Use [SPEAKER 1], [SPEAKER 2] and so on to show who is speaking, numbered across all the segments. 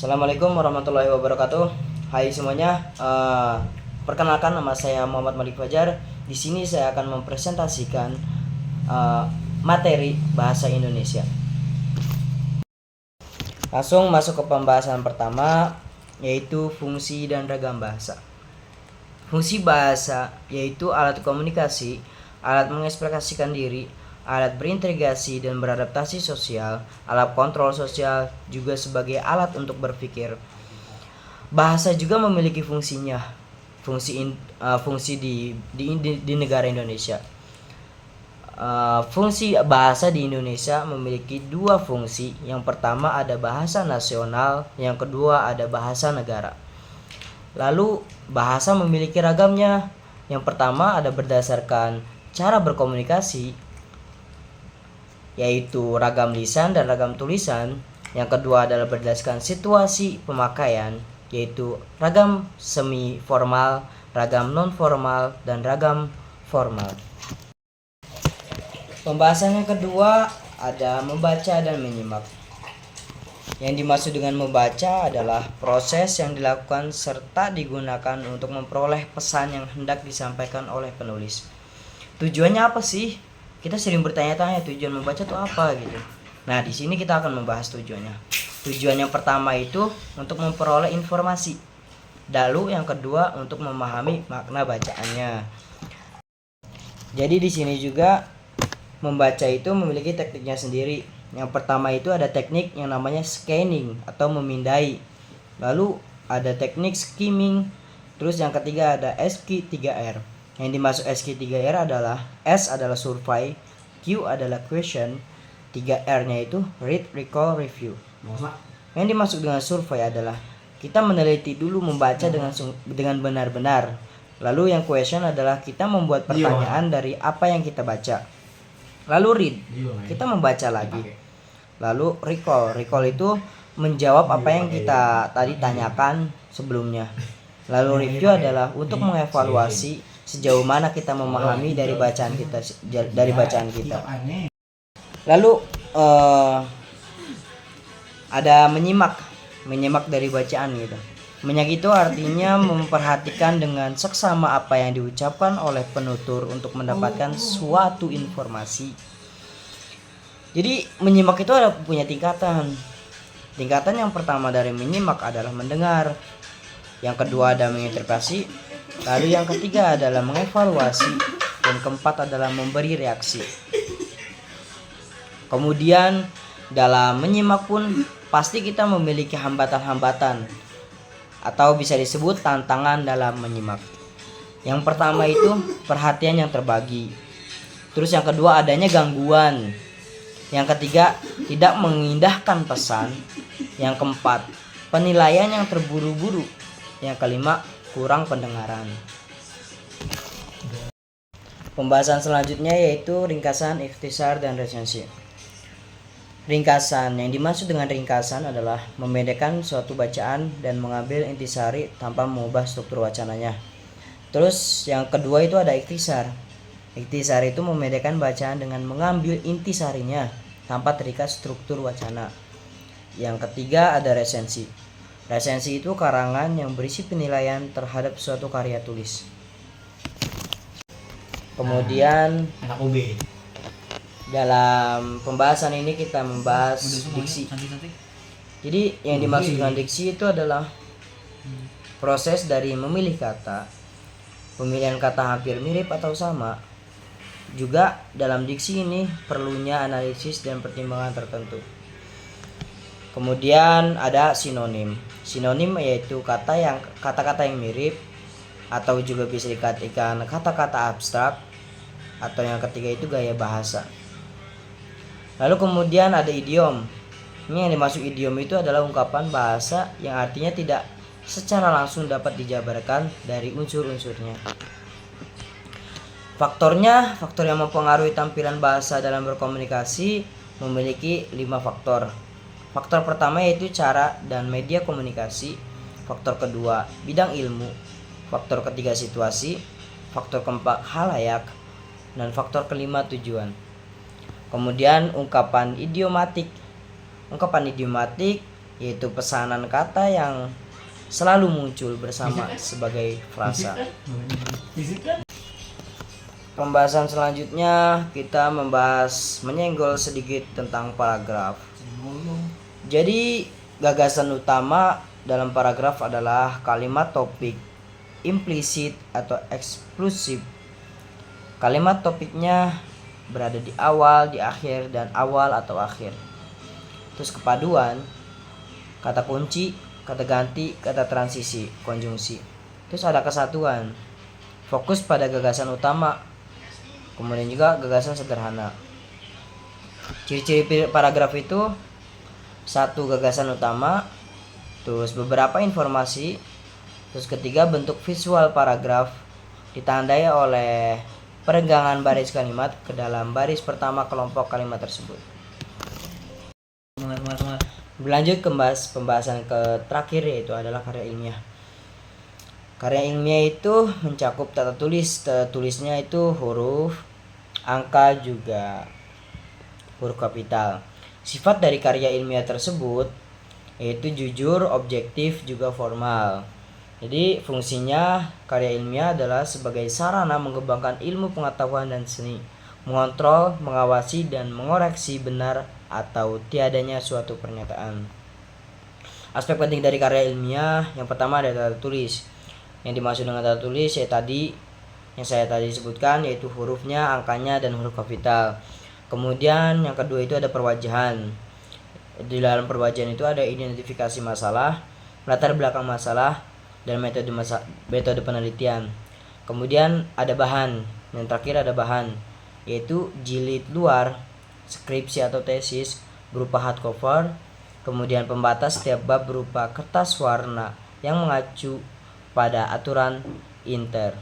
[SPEAKER 1] Assalamualaikum warahmatullahi wabarakatuh. Hai semuanya. Perkenalkan, nama saya Muhammad Malik Fajar. Di sini saya akan mempresentasikan materi bahasa Indonesia. Langsung masuk ke pembahasan pertama, yaitu fungsi dan ragam bahasa. Fungsi bahasa yaitu alat komunikasi, alat mengekspresikan diri, alat berintegrasi dan beradaptasi sosial, alat kontrol sosial, juga sebagai alat untuk berpikir. Bahasa juga memiliki fungsinya, fungsi di negara Indonesia. Fungsi bahasa di Indonesia memiliki dua fungsi. Yang pertama ada bahasa nasional, yang kedua ada bahasa negara. Lalu bahasa memiliki ragamnya. Yang pertama ada berdasarkan cara berkomunikasi, yaitu ragam lisan dan ragam tulisan. Yang kedua adalah berdasarkan situasi pemakaian, yaitu ragam semi formal, ragam non formal, dan ragam formal. Pembahasan yang kedua ada membaca dan menyimak. Yang dimaksud dengan membaca adalah proses yang dilakukan serta digunakan untuk memperoleh pesan yang hendak disampaikan oleh penulis. Tujuannya apa sih? Kita sering bertanya-tanya tujuan membaca itu apa gitu. Nah, di sini kita akan membahas tujuannya. Tujuan yang pertama itu untuk memperoleh informasi. Lalu yang kedua untuk memahami makna bacaannya. Jadi di sini juga membaca itu memiliki tekniknya sendiri. Yang pertama itu ada teknik yang namanya scanning atau memindai. Lalu ada teknik skimming. Terus yang ketiga ada SQ3R. Yang dimaksud SQ3R adalah S adalah survey, Q adalah question, 3R-nya itu read, recall, review. Yang dimaksud dengan survei adalah kita meneliti dulu, membaca dengan benar-benar. Lalu yang question adalah kita membuat pertanyaan dari apa yang kita baca. Lalu read, kita membaca lagi. Lalu recall itu menjawab apa yang kita tadi tanyakan sebelumnya. Lalu review adalah untuk mengevaluasi sejauh mana kita memahami dari bacaan kita. Lalu ada menyimak dari bacaan gitu. Menyimak itu artinya memperhatikan dengan seksama apa yang diucapkan oleh penutur untuk mendapatkan suatu informasi. Jadi menyimak itu ada punya tingkatan. Tingkatan yang pertama dari menyimak adalah mendengar. Yang kedua ada menginterpretasi. Lalu yang ketiga adalah mengevaluasi. Dan keempat adalah memberi reaksi. Kemudian dalam menyimak pun pasti kita memiliki hambatan-hambatan, atau bisa disebut tantangan dalam menyimak. Yang pertama itu perhatian yang terbagi. Terus yang kedua adanya gangguan. Yang ketiga tidak mengindahkan pesan. Yang keempat penilaian yang terburu-buru. Yang kelima kurang pendengaran. Pembahasan selanjutnya yaitu ringkasan, ikhtisar, dan resensi. Ringkasan, yang dimaksud dengan ringkasan adalah memendekkan suatu bacaan dan mengambil intisari tanpa mengubah struktur wacananya. Terus yang kedua itu ada ikhtisar. Ikhtisar itu memendekkan bacaan dengan mengambil intisarinya tanpa terikat struktur wacana. Yang ketiga ada resensi. Resensi itu karangan yang berisi penilaian terhadap suatu karya tulis. Kemudian dalam pembahasan ini kita membahas diksi. Jadi yang dimaksud dengan diksi itu adalah proses dari memilih kata, pemilihan kata hampir mirip atau sama. Juga dalam diksi ini perlunya analisis dan pertimbangan tertentu. Kemudian ada sinonim. Sinonim yaitu kata-kata yang mirip, atau juga bisa dikatakan kata-kata abstrak, atau yang ketiga itu gaya bahasa. Lalu kemudian ada idiom. Ini yang dimaksud idiom itu adalah ungkapan bahasa yang artinya tidak secara langsung dapat dijabarkan dari unsur-unsurnya. Faktor yang mempengaruhi tampilan bahasa dalam berkomunikasi memiliki 5 faktor. Faktor pertama yaitu cara dan media komunikasi. Faktor kedua bidang ilmu. Faktor ketiga situasi. Faktor keempat halayak. Dan faktor kelima tujuan. Kemudian ungkapan idiomatik. Ungkapan idiomatik yaitu pesanan kata yang selalu muncul bersama sebagai frasa. Pembahasan selanjutnya kita menyenggol sedikit tentang paragraf. Jadi gagasan utama dalam paragraf adalah kalimat topik implisit atau eksklusif. Kalimat topiknya berada di awal, di akhir, dan awal atau akhir. Terus kepaduan, kata kunci, kata ganti, kata transisi, konjungsi. Terus ada kesatuan, fokus pada gagasan utama, kemudian juga gagasan sederhana. Ciri-ciri paragraf itu: satu, gagasan utama, terus beberapa informasi, terus ketiga, bentuk visual paragraf ditandai oleh perenggangan baris kalimat ke dalam baris pertama kelompok kalimat tersebut. Berlanjut ke pembahasan terakhir, yaitu adalah karya ilmiah. Karya ilmiah itu mencakup tata tulis. Tata tulisnya itu huruf, angka, juga huruf kapital. Sifat dari karya ilmiah tersebut yaitu jujur, objektif, juga formal. Jadi fungsinya karya ilmiah adalah sebagai sarana mengembangkan ilmu pengetahuan dan seni, mengontrol, mengawasi, dan mengoreksi benar atau tiadanya suatu pernyataan. Aspek penting dari karya ilmiah yang pertama ada tata tulis. Yang dimaksud dengan tata tulis yang saya tadi sebutkan, yaitu hurufnya, angkanya, dan huruf kapital. Kemudian yang kedua itu ada perwajahan. Di dalam perwajahan itu ada identifikasi masalah, latar belakang masalah, dan metode penelitian. Kemudian ada bahan. Yang terakhir ada bahan, yaitu jilid luar, skripsi atau tesis berupa hardcover. Kemudian pembatas setiap bab berupa kertas warna yang mengacu pada aturan inter.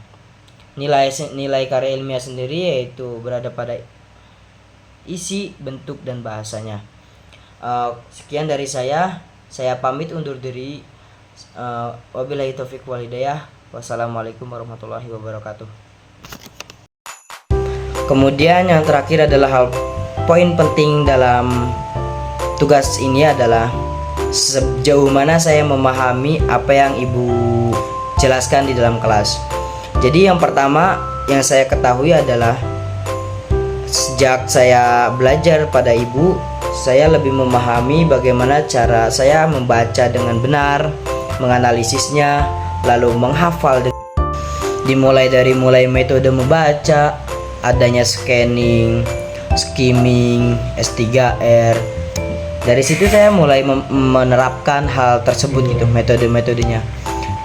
[SPEAKER 1] Nilai karya ilmiah sendiri yaitu berada pada isi, bentuk, dan bahasanya. Sekian dari saya pamit undur diri. Wabillahi taufiq wal hidayah. Wassalamualaikum warahmatullahi wabarakatuh. Kemudian yang terakhir adalah poin penting dalam tugas ini adalah sejauh mana saya memahami apa yang Ibu jelaskan di dalam kelas. Jadi yang pertama yang saya ketahui adalah sejak saya belajar pada Ibu, saya lebih memahami bagaimana cara saya membaca dengan benar, menganalisisnya, lalu menghafal. Dimulai dari metode membaca, adanya scanning, skimming, S3R. Dari situ saya mulai menerapkan hal tersebut gitu, metode-metodenya.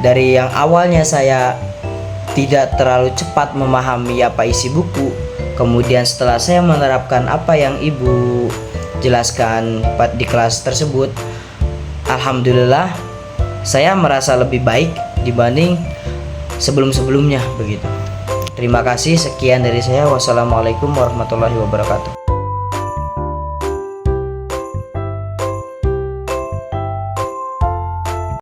[SPEAKER 1] Dari yang awalnya saya tidak terlalu cepat memahami apa isi buku, kemudian setelah saya menerapkan apa yang Ibu jelaskan di kelas tersebut, alhamdulillah saya merasa lebih baik dibanding sebelum-sebelumnya begitu. Terima kasih, sekian dari saya. Wassalamualaikum warahmatullahi wabarakatuh.